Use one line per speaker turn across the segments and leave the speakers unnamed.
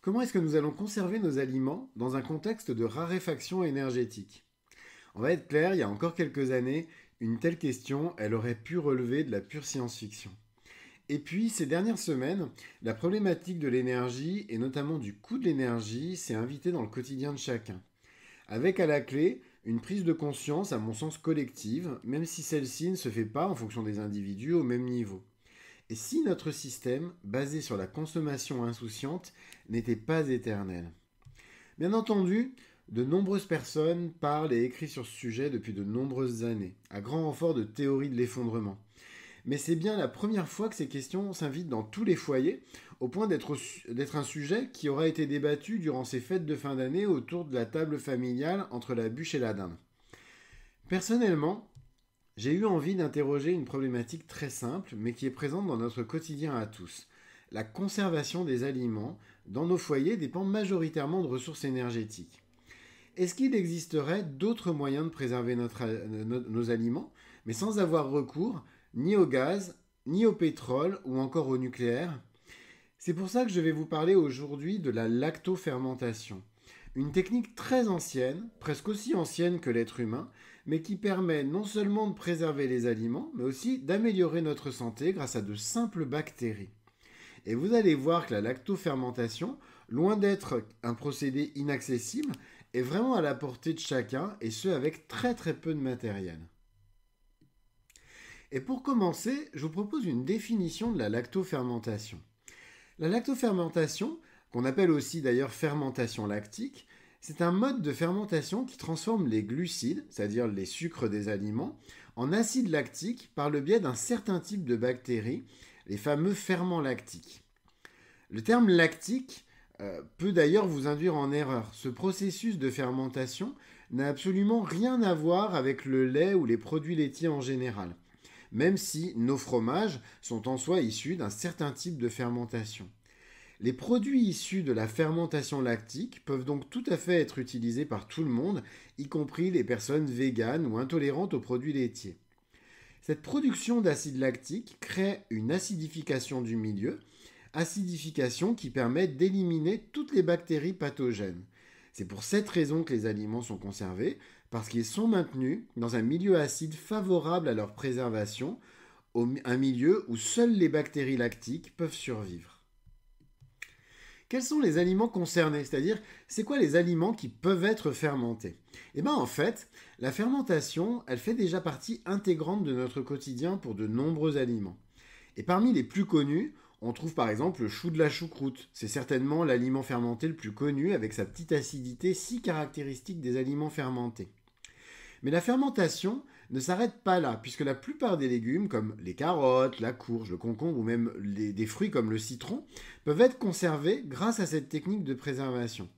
Comment est-ce que nous allons conserver nos aliments dans un contexte de raréfaction énergétique? On va être clair, il y a encore quelques années, une telle question, elle aurait pu relever de la pure science-fiction. Et puis, ces dernières semaines, la problématique de l'énergie, et notamment du coût de l'énergie, s'est invitée dans le quotidien de chacun. Avec à la clé une prise de conscience, à mon sens collective, même si celle-ci ne se fait pas en fonction des individus au même niveau. Et si notre système, basé sur la consommation insouciante, n'était pas éternel? Bien entendu, de nombreuses personnes parlent et écrivent sur ce sujet depuis de nombreuses années, à grand renfort de théorie de l'effondrement. Mais c'est bien la première fois que ces questions s'invitent dans tous les foyers, au point d'être un sujet qui aura été débattu durant ces fêtes de fin d'année autour de la table familiale entre la bûche et la dinde. Personnellement, j'ai eu envie d'interroger une problématique très simple, mais qui est présente dans notre quotidien à tous. La conservation des aliments dans nos foyers dépend majoritairement de ressources énergétiques. Est-ce qu'il existerait d'autres moyens de préserver nos aliments, mais sans avoir recours ni au gaz, ni au pétrole ou encore au nucléaire? C'est pour ça que je vais vous parler aujourd'hui de la lactofermentation. Une technique très ancienne, presque aussi ancienne que l'être humain, mais qui permet non seulement de préserver les aliments, mais aussi d'améliorer notre santé grâce à de simples bactéries. Et vous allez voir que la lactofermentation, loin d'être un procédé inaccessible, est vraiment à la portée de chacun, et ce avec très très peu de matériel. Et pour commencer, je vous propose une définition de la lactofermentation. La lactofermentation, qu'on appelle aussi d'ailleurs fermentation lactique, c'est un mode de fermentation qui transforme les glucides, c'est-à-dire les sucres des aliments, en acide lactique par le biais d'un certain type de bactéries, les fameux ferments lactiques. Le terme lactique peut d'ailleurs vous induire en erreur. Ce processus de fermentation n'a absolument rien à voir avec le lait ou les produits laitiers en général, même si nos fromages sont en soi issus d'un certain type de fermentation. Les produits issus de la fermentation lactique peuvent donc tout à fait être utilisés par tout le monde, y compris les personnes véganes ou intolérantes aux produits laitiers. Cette production d'acide lactique crée une acidification du milieu, acidification qui permet d'éliminer toutes les bactéries pathogènes. C'est pour cette raison que les aliments sont conservés, parce qu'ils sont maintenus dans un milieu acide favorable à leur préservation, un milieu où seules les bactéries lactiques peuvent survivre. Quels sont les aliments concernés? C'est-à-dire, c'est quoi les aliments qui peuvent être fermentés? Eh bien, en fait, la fermentation, elle fait déjà partie intégrante de notre quotidien pour de nombreux aliments. Et parmi les plus connus, on trouve par exemple le chou de la choucroute. C'est certainement l'aliment fermenté le plus connu avec sa petite acidité si caractéristique des aliments fermentés. Mais la fermentation ne s'arrête pas là, puisque la plupart des légumes, comme les carottes, la courge, le concombre ou même des fruits comme le citron, peuvent être conservés grâce à cette technique de préservation.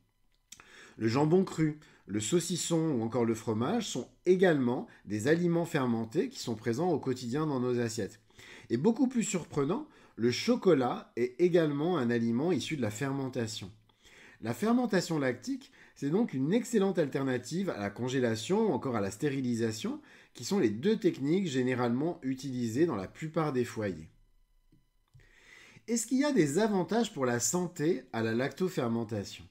Le jambon cru, le saucisson ou encore le fromage sont également des aliments fermentés qui sont présents au quotidien dans nos assiettes. Et beaucoup plus surprenant, le chocolat est également un aliment issu de la fermentation. La fermentation lactique, c'est donc une excellente alternative à la congélation ou encore à la stérilisation, qui sont les deux techniques généralement utilisées dans la plupart des foyers. Est-ce qu'il y a des avantages pour la santé à la lactofermentation?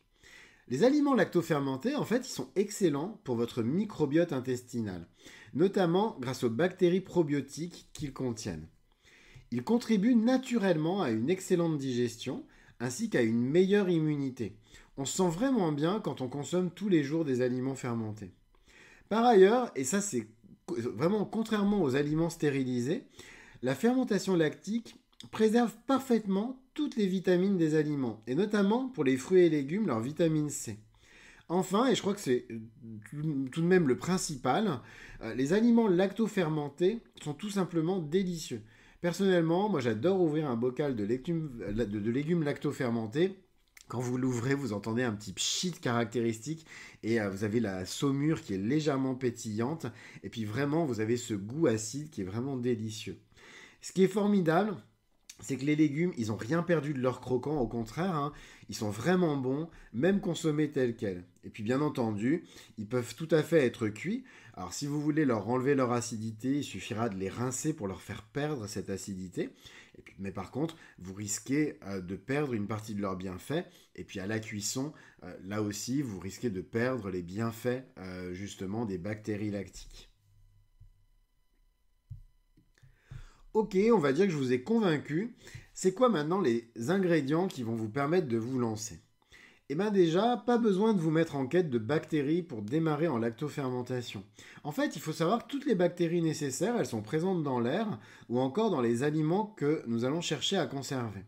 Les aliments lactofermentés, en fait, ils sont excellents pour votre microbiote intestinal, notamment grâce aux bactéries probiotiques qu'ils contiennent. Ils contribuent naturellement à une excellente digestion ainsi qu'à une meilleure immunité. On se sent vraiment bien quand on consomme tous les jours des aliments fermentés. Par ailleurs, et ça c'est vraiment contrairement aux aliments stérilisés, la fermentation lactique préserve parfaitement toutes les vitamines des aliments, et notamment pour les fruits et légumes, leur vitamine C. Enfin, et je crois que c'est tout de même le principal, les aliments lactofermentés sont tout simplement délicieux. Personnellement, moi j'adore ouvrir un bocal de légumes lactofermentés. Quand vous l'ouvrez, vous entendez un petit pchit caractéristique et vous avez la saumure qui est légèrement pétillante. Et puis vraiment, vous avez ce goût acide qui est vraiment délicieux. Ce qui est formidable, c'est que les légumes, ils n'ont rien perdu de leur croquant, au contraire, hein, ils sont vraiment bons, même consommés tels quels. Et puis bien entendu, ils peuvent tout à fait être cuits. Alors si vous voulez leur enlever leur acidité, il suffira de les rincer pour leur faire perdre cette acidité. Mais par contre, vous risquez de perdre une partie de leurs bienfaits. Et puis à la cuisson, là aussi, vous risquez de perdre les bienfaits justement des bactéries lactiques. Ok, on va dire que je vous ai convaincu. C'est quoi maintenant les ingrédients qui vont vous permettre de vous lancer? Eh bien déjà, pas besoin de vous mettre en quête de bactéries pour démarrer en lactofermentation. En fait, il faut savoir que toutes les bactéries nécessaires, elles sont présentes dans l'air ou encore dans les aliments que nous allons chercher à conserver.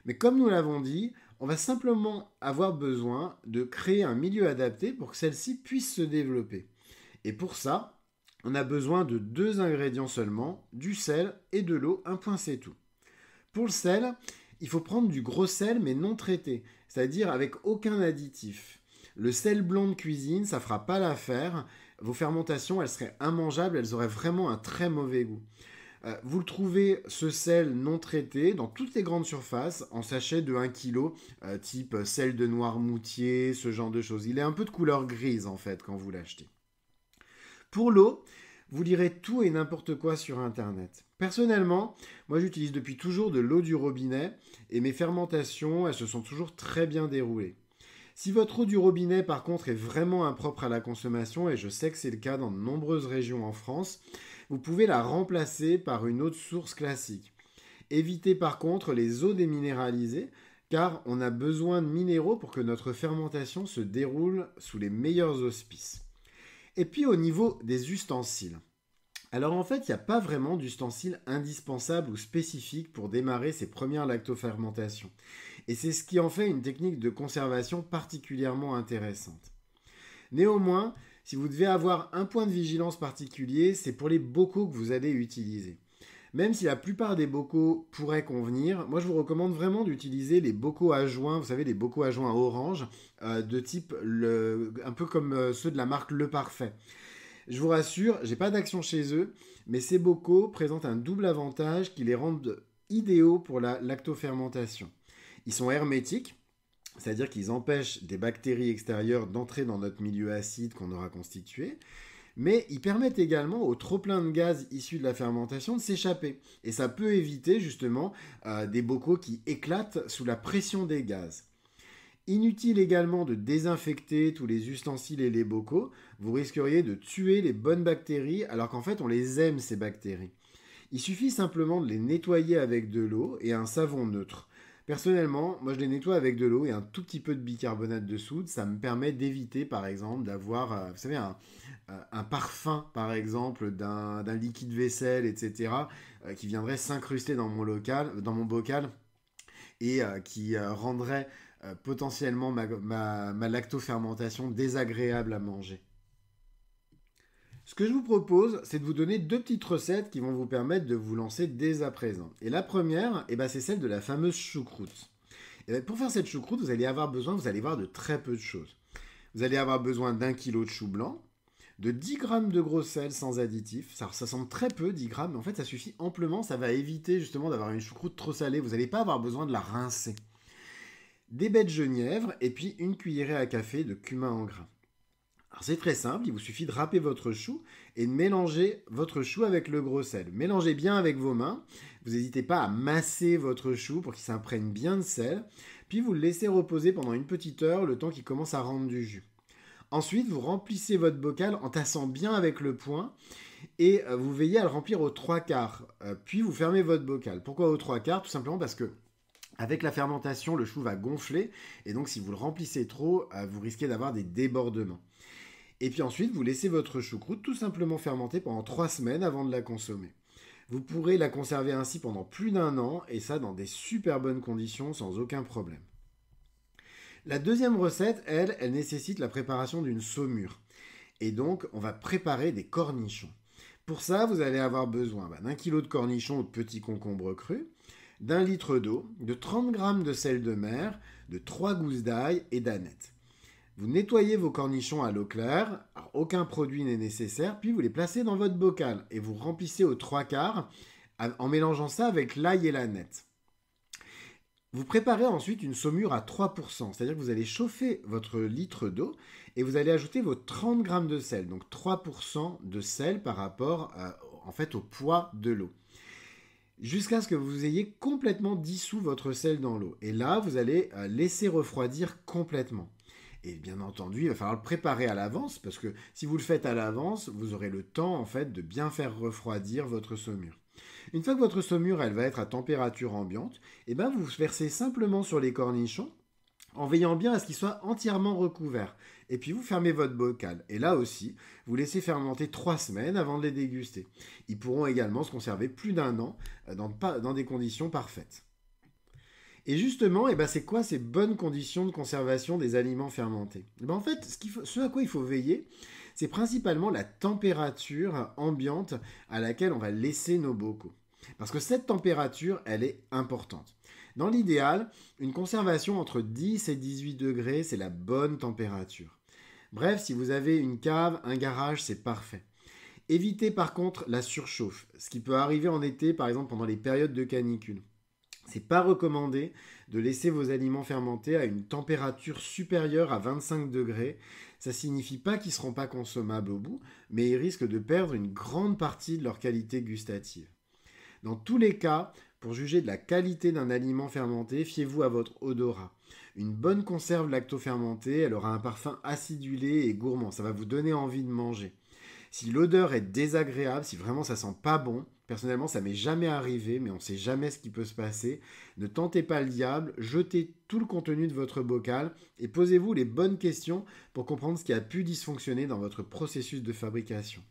Mais comme nous l'avons dit, on va simplement avoir besoin de créer un milieu adapté pour que celle-ci puisse se développer. Et pour ça, on a besoin de 2 ingrédients seulement, du sel et de l'eau, un point c'est tout. Pour le sel, il faut prendre du gros sel mais non traité, c'est-à-dire avec aucun additif. Le sel blanc de cuisine, ça ne fera pas l'affaire. Vos fermentations, elles seraient immangeables, elles auraient vraiment un très mauvais goût. Vous le trouvez, ce sel non traité, dans toutes les grandes surfaces, en sachet de 1 kg, type sel de Noirmoutier, ce genre de choses. Il est un peu de couleur grise en fait quand vous l'achetez. Pour l'eau, vous lirez tout et n'importe quoi sur Internet. Personnellement, moi j'utilise depuis toujours de l'eau du robinet et mes fermentations, elles se sont toujours très bien déroulées. Si votre eau du robinet par contre est vraiment impropre à la consommation, et je sais que c'est le cas dans de nombreuses régions en France, vous pouvez la remplacer par une eau de source classique. Évitez par contre les eaux déminéralisées, car on a besoin de minéraux pour que notre fermentation se déroule sous les meilleurs auspices. Et puis au niveau des ustensiles. Alors en fait, il n'y a pas vraiment d'ustensiles indispensables ou spécifiques pour démarrer ces premières lactofermentations. Et c'est ce qui en fait une technique de conservation particulièrement intéressante. Néanmoins, si vous devez avoir un point de vigilance particulier, c'est pour les bocaux que vous allez utiliser. Même si la plupart des bocaux pourraient convenir, moi je vous recommande vraiment d'utiliser les bocaux à joint, vous savez les bocaux à joint orange, de type un peu comme ceux de la marque Le Parfait. Je vous rassure, j'ai pas d'action chez eux, mais ces bocaux présentent un double avantage qui les rendent idéaux pour la lactofermentation. Ils sont hermétiques, c'est-à-dire qu'ils empêchent des bactéries extérieures d'entrer dans notre milieu acide qu'on aura constitué, mais ils permettent également au trop-plein de gaz issu de la fermentation de s'échapper. Et ça peut éviter justement des bocaux qui éclatent sous la pression des gaz. Inutile également de désinfecter tous les ustensiles et les bocaux, vous risqueriez de tuer les bonnes bactéries alors qu'en fait on les aime ces bactéries. Il suffit simplement de les nettoyer avec de l'eau et un savon neutre. Personnellement, moi je les nettoie avec de l'eau et un tout petit peu de bicarbonate de soude, ça me permet d'éviter par exemple d'avoir, vous savez, un parfum par exemple d'un liquide vaisselle, etc., qui viendrait s'incruster dans mon bocal et qui rendrait potentiellement ma lactofermentation désagréable à manger. Ce que je vous propose, c'est de vous donner 2 petites recettes qui vont vous permettre de vous lancer dès à présent. Et la première, c'est celle de la fameuse choucroute. Pour faire cette choucroute, vous allez avoir besoin, vous allez voir, de très peu de choses. Vous allez avoir besoin d'1 kg de chou blanc, de 10 g de gros sel sans additif. Ça semble très peu, 10 grammes, mais en fait ça suffit amplement, ça va éviter justement d'avoir une choucroute trop salée. Vous n'allez pas avoir besoin de la rincer. Des baies de genièvre et puis une cuillerée à café de cumin en grains. Alors c'est très simple, il vous suffit de râper votre chou et de mélanger votre chou avec le gros sel. Mélangez bien avec vos mains, vous n'hésitez pas à masser votre chou pour qu'il s'imprègne bien de sel, puis vous le laissez reposer pendant une petite heure, le temps qu'il commence à rendre du jus. Ensuite, vous remplissez votre bocal en tassant bien avec le poing et vous veillez à le remplir aux 3/4. Puis vous fermez votre bocal. Pourquoi aux 3/4? Tout simplement parce que avec la fermentation, le chou va gonfler et donc si vous le remplissez trop, vous risquez d'avoir des débordements. Et puis ensuite, vous laissez votre choucroute tout simplement fermenter pendant 3 semaines avant de la consommer. Vous pourrez la conserver ainsi pendant plus d'1 an et ça dans des super bonnes conditions sans aucun problème. La deuxième recette, elle nécessite la préparation d'une saumure. Et donc, on va préparer des cornichons. Pour ça, vous allez avoir besoin d'1 kg de cornichons ou de petits concombres crus, d'1 litre d'eau, de 30 g de sel de mer, de 3 gousses d'ail et d'anettes. Vous nettoyez vos cornichons à l'eau claire, alors aucun produit n'est nécessaire, puis vous les placez dans votre bocal et vous remplissez aux 3/4 en mélangeant ça avec l'ail et l'aneth. Vous préparez ensuite une saumure à 3%, c'est-à-dire que vous allez chauffer votre litre d'eau et vous allez ajouter vos 30 g de sel, donc 3% de sel par rapport au poids de l'eau. jusqu'à ce que vous ayez complètement dissous votre sel dans l'eau. Et là, vous allez laisser refroidir complètement. Et bien entendu, il va falloir le préparer à l'avance, parce que si vous le faites à l'avance, vous aurez le temps en fait de bien faire refroidir votre saumure. Une fois que votre saumure elle va être à température ambiante, et ben vous versez simplement sur les cornichons en veillant bien à ce qu'ils soient entièrement recouverts. Et puis vous fermez votre bocal. Et là aussi, vous laissez fermenter 3 semaines avant de les déguster. Ils pourront également se conserver plus d'un an dans des conditions parfaites. Et justement, c'est quoi ces bonnes conditions de conservation des aliments fermentés? En fait, ce à quoi il faut veiller, c'est principalement la température ambiante à laquelle on va laisser nos bocaux. Parce que cette température, elle est importante. Dans l'idéal, une conservation entre 10 et 18 degrés, c'est la bonne température. Bref, si vous avez une cave, un garage, c'est parfait. Évitez par contre la surchauffe, ce qui peut arriver en été, par exemple pendant les périodes de canicule. C'est pas recommandé de laisser vos aliments fermenter à une température supérieure à 25 degrés. Ça signifie pas qu'ils seront pas consommables au bout, mais ils risquent de perdre une grande partie de leur qualité gustative. Dans tous les cas, pour juger de la qualité d'un aliment fermenté, fiez-vous à votre odorat. Une bonne conserve lacto-fermentée, elle aura un parfum acidulé et gourmand. Ça va vous donner envie de manger. Si l'odeur est désagréable, si vraiment ça sent pas bon, personnellement ça m'est jamais arrivé, mais on sait jamais ce qui peut se passer, ne tentez pas le diable, jetez tout le contenu de votre bocal et posez-vous les bonnes questions pour comprendre ce qui a pu dysfonctionner dans votre processus de fabrication.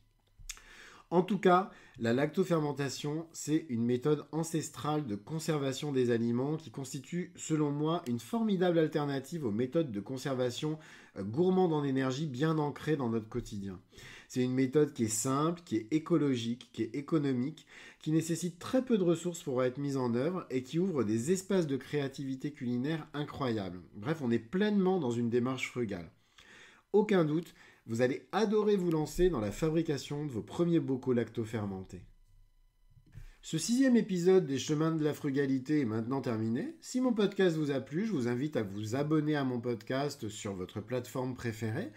En tout cas, la lactofermentation, c'est une méthode ancestrale de conservation des aliments qui constitue, selon moi, une formidable alternative aux méthodes de conservation gourmandes en énergie bien ancrées dans notre quotidien. C'est une méthode qui est simple, qui est écologique, qui est économique, qui nécessite très peu de ressources pour être mise en œuvre et qui ouvre des espaces de créativité culinaire incroyables. Bref, on est pleinement dans une démarche frugale. Aucun doute, vous allez adorer vous lancer dans la fabrication de vos premiers bocaux lacto-fermentés. Ce 6e épisode des Chemins de la Frugalité est maintenant terminé. Si mon podcast vous a plu, je vous invite à vous abonner à mon podcast sur votre plateforme préférée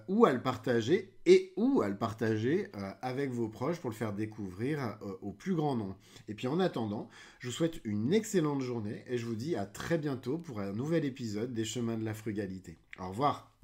ou à le partager avec vos proches pour le faire découvrir au plus grand nombre. Et puis en attendant, je vous souhaite une excellente journée et je vous dis à très bientôt pour un nouvel épisode des Chemins de la Frugalité. Au revoir.